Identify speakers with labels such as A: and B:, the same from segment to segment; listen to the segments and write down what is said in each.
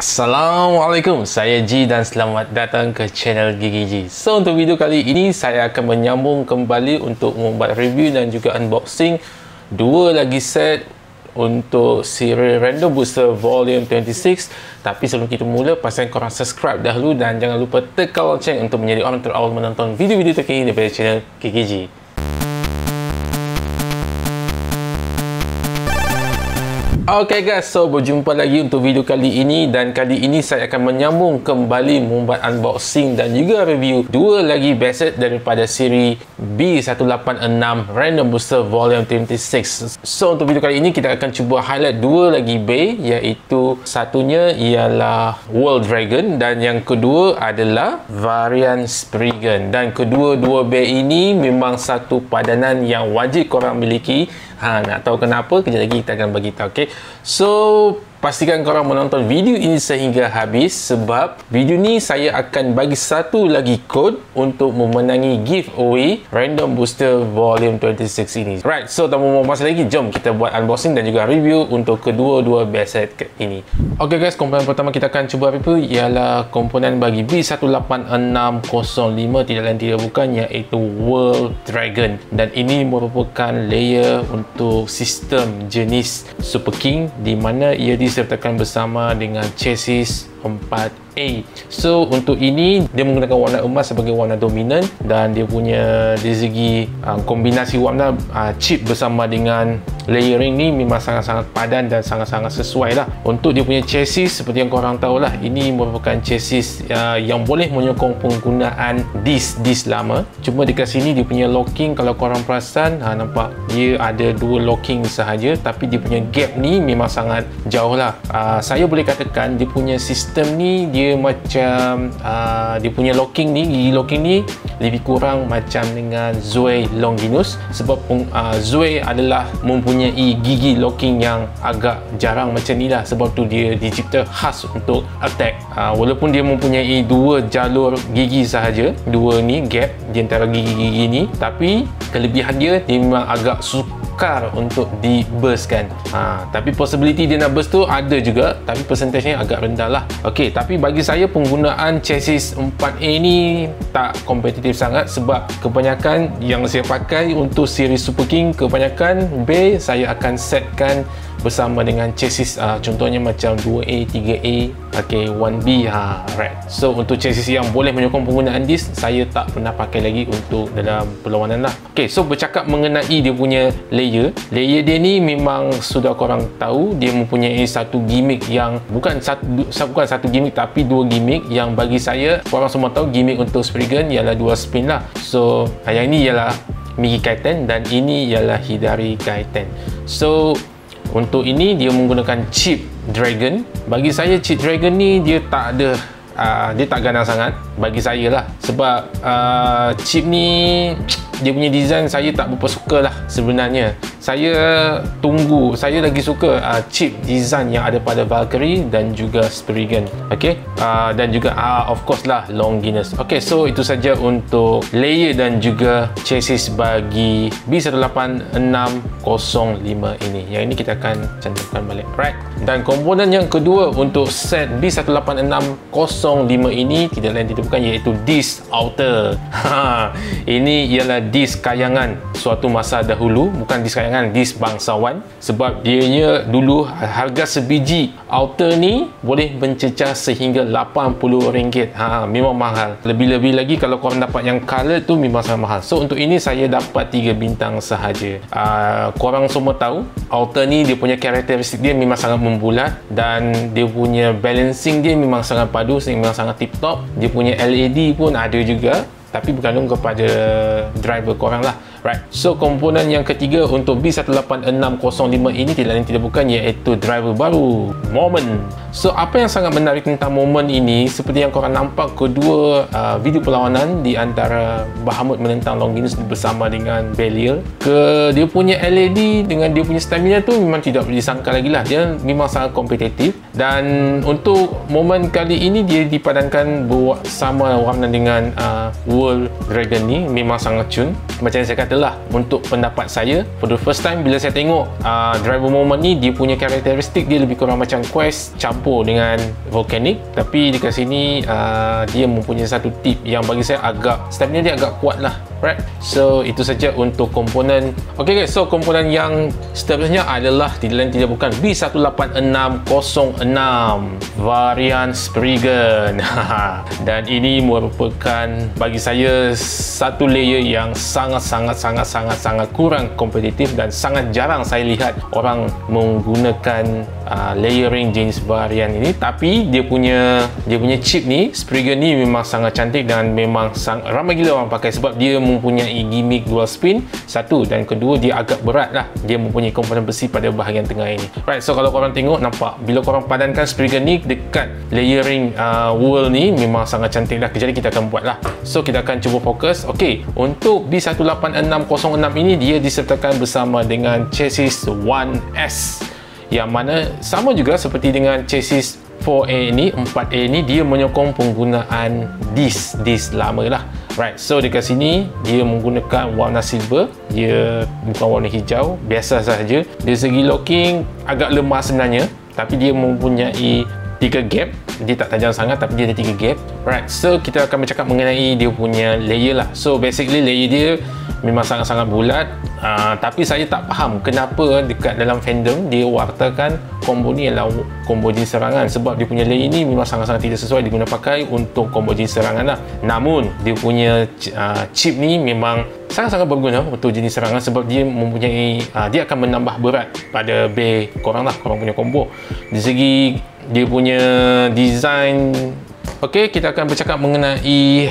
A: Assalamualaikum, saya G dan selamat datang ke channel Gigi G. So untuk video kali ini saya akan menyambung kembali untuk membuat review dan juga unboxing dua lagi set untuk siri Random Booster Volume 26. Tapi sebelum kita mula, pastikan korang subscribe dahulu dan jangan lupa tekan lonceng untuk menjadi orang terawal menonton video-video terkini daripada channel Gigi G. Okay guys, so berjumpa lagi untuk video kali ini, dan kali ini saya akan menyambung kembali membuat unboxing dan juga review dua lagi best set daripada siri B186 Random Booster Volume 26. So untuk video kali ini kita akan cuba highlight dua lagi bay, iaitu satunya ialah World Dragon dan yang kedua adalah varian Spriggan. Dan kedua-dua bay ini memang satu padanan yang wajib korang miliki. Nak tahu kenapa? Kejap lagi kita akan bagi tahu. Okay, so pastikan korang menonton video ini sehingga habis, sebab video ni saya akan bagi satu lagi kod untuk memenangi giveaway Random Booster Volume 26 ini. Right, so tanpa membuang masa lagi, jom kita buat unboxing dan juga review untuk kedua-dua best set ini. Okay guys, komponen pertama kita akan cuba review ialah komponen bagi B18605, tidak lain tidak bukan iaitu World Dragon, dan ini merupakan layer untuk sistem jenis Super King, di mana ia disertakan bersama dengan chassis 4A. So untuk ini dia menggunakan warna emas sebagai warna dominan, dan dia punya dari segi kombinasi warna chip bersama dengan layering ni memang sangat-sangat padan dan sangat-sangat sesuai lah. Untuk dia punya chassis, seperti yang korang tahu lah, ini merupakan chassis yang boleh menyokong penggunaan disk lama. Cuma dekat sini dia punya locking, kalau korang perasan nampak dia ada dua locking sahaja, tapi dia punya gap ni memang sangat jauh lah. Saya boleh katakan dia punya sistem ni dia macam dia punya locking ni, gigi locking ni lebih kurang macam dengan Zoe Longinus, sebab Zoe adalah mempunyai gigi locking yang agak jarang macam ni lah, sebab tu dia dicipta khas untuk attack. Walaupun dia mempunyai dua jalur gigi sahaja, dua ni gap di antara gigi-gigi ni, tapi kelebihan dia memang agak sukar untuk di burst kan. Tapi possibility dia nak burst tu ada juga, tapi persentasenya agak rendah lah. Okey, tapi bagi saya penggunaan chassis 4A ni tak kompetitif sangat, sebab kebanyakan yang saya pakai untuk siri Super King, kebanyakan bay saya akan setkan bersama dengan chassis contohnya macam 2A, 3A, pakai 1B, right. So untuk chassis yang boleh menyokong penggunaan disk, saya tak pernah pakai lagi untuk dalam perlawanan lah. Okay, so bercakap mengenai dia punya layer dia ni memang sudah korang tahu, dia mempunyai satu gimmick yang bukan satu gimmick tapi dua gimmick, yang bagi saya korang semua tahu gimmick untuk Spriggan ialah dua spin lah. So yang ini ialah Migi Kaiten dan ini ialah Hidari Kaiten. So untuk ini dia menggunakan chip Dragon. Bagi saya chip Dragon ni dia tak ada dia tak ganang sangat bagi saya lah, sebab chip ni dia punya design saya tak berapa suka lah sebenarnya. Saya lagi suka chip design yang ada pada Valkyrie dan juga Spriggan. Okay, dan juga of course lah Longinus. Okay, so itu saja untuk layer dan juga chassis bagi B18605 ini. Yang ini kita akan cantumkan balik, right. Dan komponen yang kedua untuk set B18605 ini tidak lain tidak bukan iaitu disk outer. Ini ialah disk kayangan suatu masa dahulu, bukan disk kayangan, disk bangsawan, sebab dianya dulu harga sebiji outer ni boleh mencecah sehingga RM80. Memang mahal. Lebih-lebih lagi kalau korang dapat yang color tu memang sangat mahal. So untuk ini saya dapat 3 bintang sahaja. Korang semua tahu outer ni dia punya karakteristik dia memang sangat membulat, dan dia punya balancing dia memang sangat padu, memang sangat tip top. Dia punya LED pun ada juga, tapi bergantung kepada driver korang lah, right. So komponen yang ketiga untuk B18605 ini tidak lain tidak bukan iaitu driver baru, Moment. So apa yang sangat menarik tentang Moment ini, seperti yang korang nampak kedua video perlawanan di antara Bahamut menentang Longinus bersama dengan Belial, dia punya LED dengan dia punya stamina tu memang tidak boleh disangka lagi lah, dia memang sangat kompetitif. Dan untuk Moment kali ini dia dipadankan bersama warna dengan World Dragon ni, memang sangat cun. Macam yang saya kata adalah untuk pendapat saya, for the first time bila saya tengok driver moment ni, dia punya karakteristik dia lebih kurang macam Quest campur dengan Volcanic, tapi dekat sini dia mempunyai satu tip yang bagi saya agak stamina dia agak kuat lah. Right, so itu saja untuk komponen. Okay guys, so komponen yang seterusnya adalah tidak lain tidak bukan B18606 varian Spriggan. Dan ini merupakan bagi saya satu layer yang sangat kurang kompetitif dan sangat jarang saya lihat orang menggunakan layering jenis varian ini. Tapi dia punya chip ni, Spriggan ni memang sangat cantik dan memang ramai gila orang pakai sebab dia mempunyai gimmick dual spin satu, dan kedua dia agak berat lah, dia mempunyai komponen besi pada bahagian tengah ini. Right, so kalau korang tengok nampak bila korang padankan Spriggan ni dekat layering wool ni memang sangat cantik lah. Jadi kita akan buat lah. So kita akan cuba fokus. Ok, untuk B18606 ini dia disertakan bersama dengan chassis 1S yang mana sama juga seperti dengan chassis 4A ni, 4A ni dia menyokong penggunaan disc lama lah. Right, so dekat sini dia menggunakan warna silver, dia bukan warna hijau, biasa sahaja. Dari segi locking agak lemah sebenarnya, tapi dia mempunyai 3 gap, dia tak tajam sangat tapi dia ada 3 gap. Right, so kita akan bercakap mengenai dia punya layer lah. So basically layer dia memang sangat-sangat bulat, tapi saya tak faham kenapa dekat dalam fandom dia wartakan combo ni adalah combo jenis serangan, sebab dia punya layer ni memang sangat-sangat tidak sesuai diguna pakai untuk combo jenis serangan lah. Namun dia punya chip ni memang sangat-sangat berguna untuk jenis serangan sebab dia mempunyai dia akan menambah berat pada bay korang lah, korang punya combo. Dari segi dia punya design. Okey, kita akan bercakap mengenai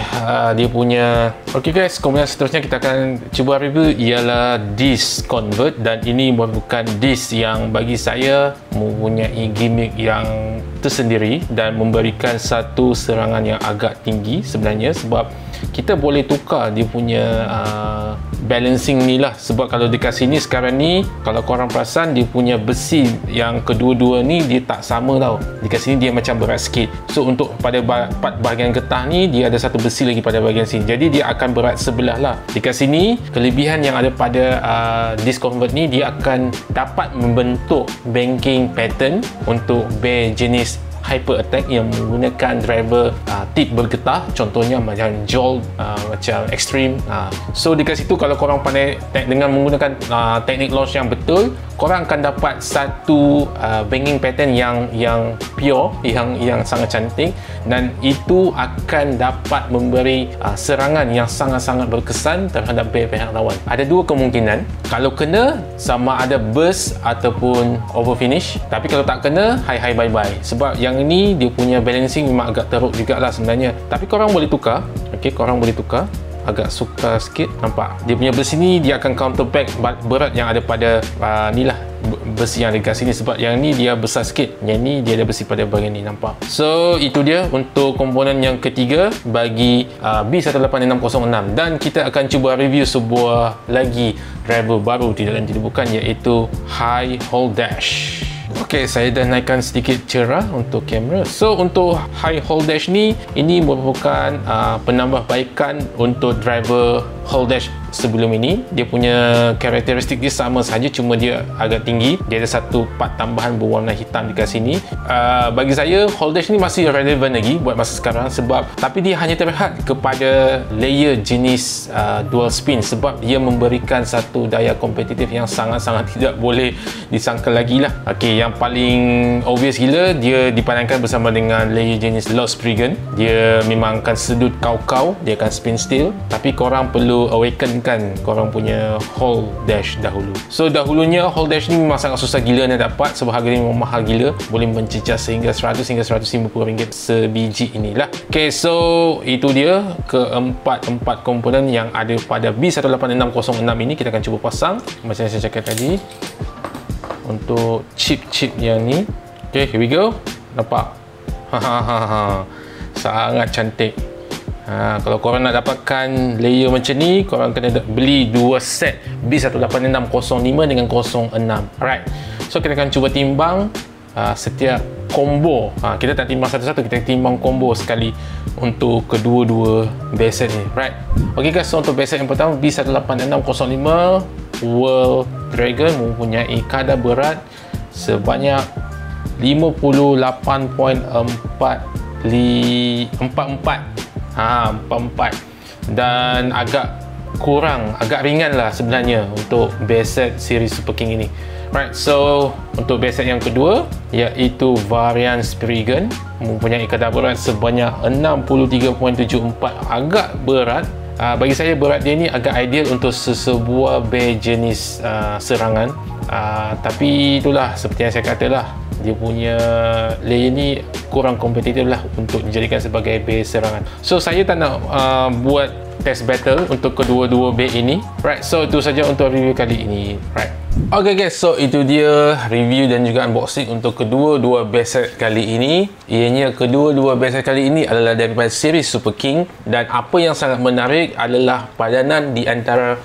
A: dia punya. Okey guys, kemudian seterusnya kita akan cuba review ialah disc convert, dan ini merupakan disc yang bagi saya mempunyai gimmick yang tersendiri dan memberikan satu serangan yang agak tinggi sebenarnya, sebab kita boleh tukar dia punya balancing ni lah. Sebab kalau dekat sini sekarang ni, kalau korang perasan dia punya besi yang kedua-dua ni dia tak sama tau. Dekat sini dia macam berat sikit. So untuk pada part bahagian getah ni dia ada satu besi lagi pada bahagian sini, jadi dia akan berat sebelah lah. Dekat sini kelebihan yang ada pada disc convert ni, dia akan dapat membentuk banking pattern untuk bay jenis hyper attack yang menggunakan driver tip bergetah, contohnya macam Jolt, macam Extreme. So dekat situ kalau korang pandai dengan menggunakan teknik launch yang betul, korang akan dapat satu banging pattern yang pure, yang sangat cantik, dan itu akan dapat memberi serangan yang sangat-sangat berkesan terhadap pihak lawan. Ada dua kemungkinan, kalau kena sama ada burst ataupun over finish, tapi kalau tak kena hi bye bye, sebab yang ini dia punya balancing memang agak teruk jugalah sebenarnya. Tapi korang boleh tukar. Okey, korang boleh tukar. Agak suka sikit, nampak dia punya besi ni dia akan counter back berat yang ada pada ni lah, besi yang ada kat sini, sebab yang ni dia besar sikit, yang ni dia ada besi pada bahagian ni, nampak. So itu dia untuk komponen yang ketiga bagi B18606, dan kita akan cuba review sebuah lagi driver baru, tidak lain tidak bukan iaitu High Hold Dash. Ok, saya dah naikkan sedikit cerah untuk kamera. So untuk High Hold Dash ni, ini merupakan penambahbaikan untuk driver Hold Dash sebelum ini. Dia punya karakteristik dia sama saja, cuma dia agak tinggi. Dia ada satu part tambahan berwarna hitam dekat sini. Bagi saya Hold Dash ni masih relevan lagi buat masa sekarang, sebab tapi dia hanya terhad kepada layer jenis dual spin, sebab dia memberikan satu daya kompetitif yang sangat-sangat tidak boleh disangkal lagi lah. Ok, yang paling obvious gila, dia dipandangkan bersama dengan layer jenis Lost Spriggan. Dia memang akan sedut kau-kau, dia akan spin steel, tapi korang perlu awakenkan korang punya Hold Dash dahulu. So dahulunya Hold Dash ni memang sangat susah gila nak dapat, sebab harga ni memang mahal gila, boleh mencecah sehingga 100 hingga 150 ringgit sebiji inilah. Ok, so itu dia keempat komponen yang ada pada B18606 ini. Kita akan cuba pasang macam yang saya cakap tadi untuk chip yang ni. Ok, here we go. Nampak? Sangat cantik. Kalau korang nak dapatkan layer macam ni, korang kena beli dua set B18605 dengan 06. Alright, so kita akan cuba timbang setiap combo. Kita tak timbang satu-satu, kita timbang combo sekali untuk kedua-dua base set ni, right? Okay guys, so untuk base set yang pertama B18605 World Dragon mempunyai kadar berat sebanyak 44 dan agak ringan lah sebenarnya untuk base set siri Super King ini, right? So untuk base set yang kedua iaitu varian Spriggan mempunyai kadar berat sebanyak 63.74, agak berat. Bagi saya berat dia ni agak ideal untuk sesebuah base jenis serangan, tapi itulah seperti yang saya katalah, dia punya layer ni kurang kompetitif lah untuk dijadikan sebagai base serangan. So saya tak nak buat test battle untuk kedua-dua base ini, right? So itu saja untuk review kali ini, right? Okay guys, so itu dia review dan juga unboxing untuk kedua-dua base set kali ini. Ianya kedua-dua base set kali ini adalah daripada siri Super King, dan apa yang sangat menarik adalah padanan di antara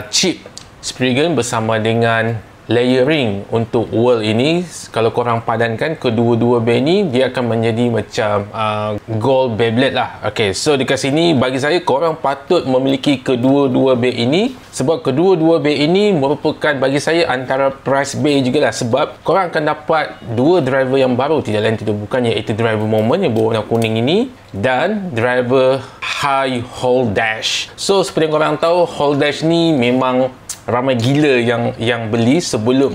A: chip Spriggan bersama dengan layering untuk world ini. Kalau korang padankan kedua-dua base ni, dia akan menjadi macam gold Beyblade lah. Okay, so dekat sini bagi saya korang patut memiliki kedua-dua base ini, sebab kedua-dua base ini merupakan bagi saya antara price base jugalah, sebab korang akan dapat dua driver yang baru, tidak lain tidak bukan, iaitu driver moment yang berwarna kuning ini dan driver high hold dash. So seperti yang korang tahu, hold dash ni memang ramai gila yang beli sebelum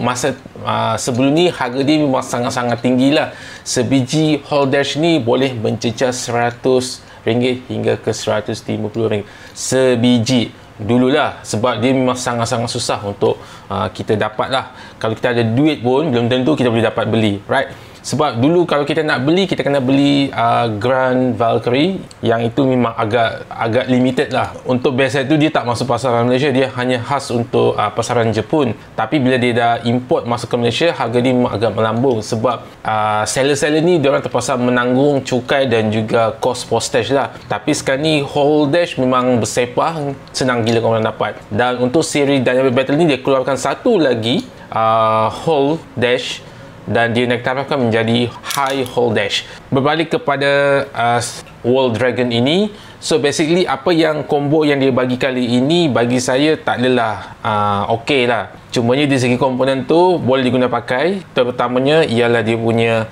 A: sebelum ni. Harga dia memang sangat-sangat tinggi lah. Sebiji hold dash ni boleh mencecah RM100 hingga ke RM150 sebiji dululah, sebab dia memang sangat-sangat susah untuk kita dapat lah. Kalau kita ada duit pun belum tentu kita boleh dapat beli, right? Sebab dulu kalau kita nak beli, kita kena beli Grand Valkyrie, yang itu memang agak limited lah. Untuk base set tu dia tak masuk pasaran Malaysia, dia hanya khas untuk pasaran Jepun. Tapi bila dia dah import masuk ke Malaysia, harga dia memang agak melambung, sebab seller-seller ni diorang terpaksa menanggung cukai dan juga cost postage lah. Tapi sekarang ni hold dash memang bersepah, senang gila korang dapat. Dan untuk siri Dynamic Battle ni, dia keluarkan satu lagi hold dash, dan dia naik tarafkan menjadi high hold dash. Berbalik kepada World Dragon ini, so basically apa yang combo yang dia bagi kali ini bagi saya tak adalah okey lah. Cumanya di segi komponen tu boleh diguna pakai, terutamanya ialah dia punya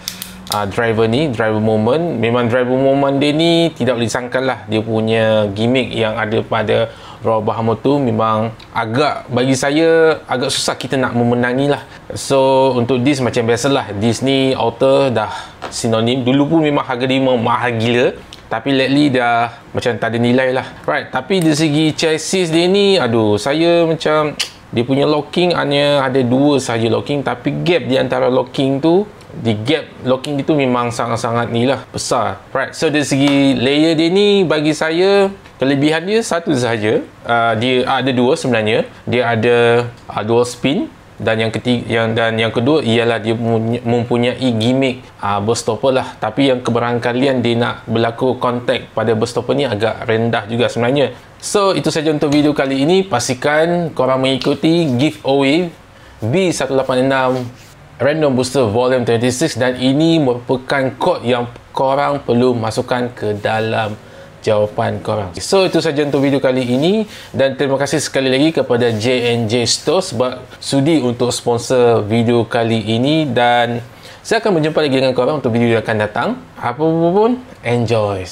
A: driver ni, driver moment. Memang driver moment dia ni tidak boleh disangkal lah, dia punya gimmick yang ada pada Raw Bahamut tu memang bagi saya agak susah kita nak memenangi lah. So untuk disc macam biasalah, disc ni outer dah sinonim. Dulu pun memang harga dia memang mahal gila, tapi lately dah macam tak ada nilai lah, right? Tapi dari segi chassis dia ni, aduh, saya macam dia punya locking hanya ada dua sahaja locking, tapi gap di antara locking tu, locking itu memang sangat-sangat ni lah besar, right? So dari segi layer dia ni bagi saya kelebihan dia satu sahaja. Dia ada dua sebenarnya. Dia ada dual spin, dan yang kedua ialah dia mempunyai gimmick burst stopper lah. Tapi yang keberangkalian dia nak berlaku kontak pada burst stopper ni agak rendah juga sebenarnya. So itu saja untuk video kali ini. Pastikan korang mengikuti giveaway B186 Random Booster Volume 26, dan ini merupakan kod yang korang perlu masukkan ke dalam jawapan korang. So itu saja untuk video kali ini, dan terima kasih sekali lagi kepada J&J Store sebab sudi untuk sponsor video kali ini, dan saya akan berjumpa lagi dengan korang untuk video yang akan datang. Apa pun, enjoy.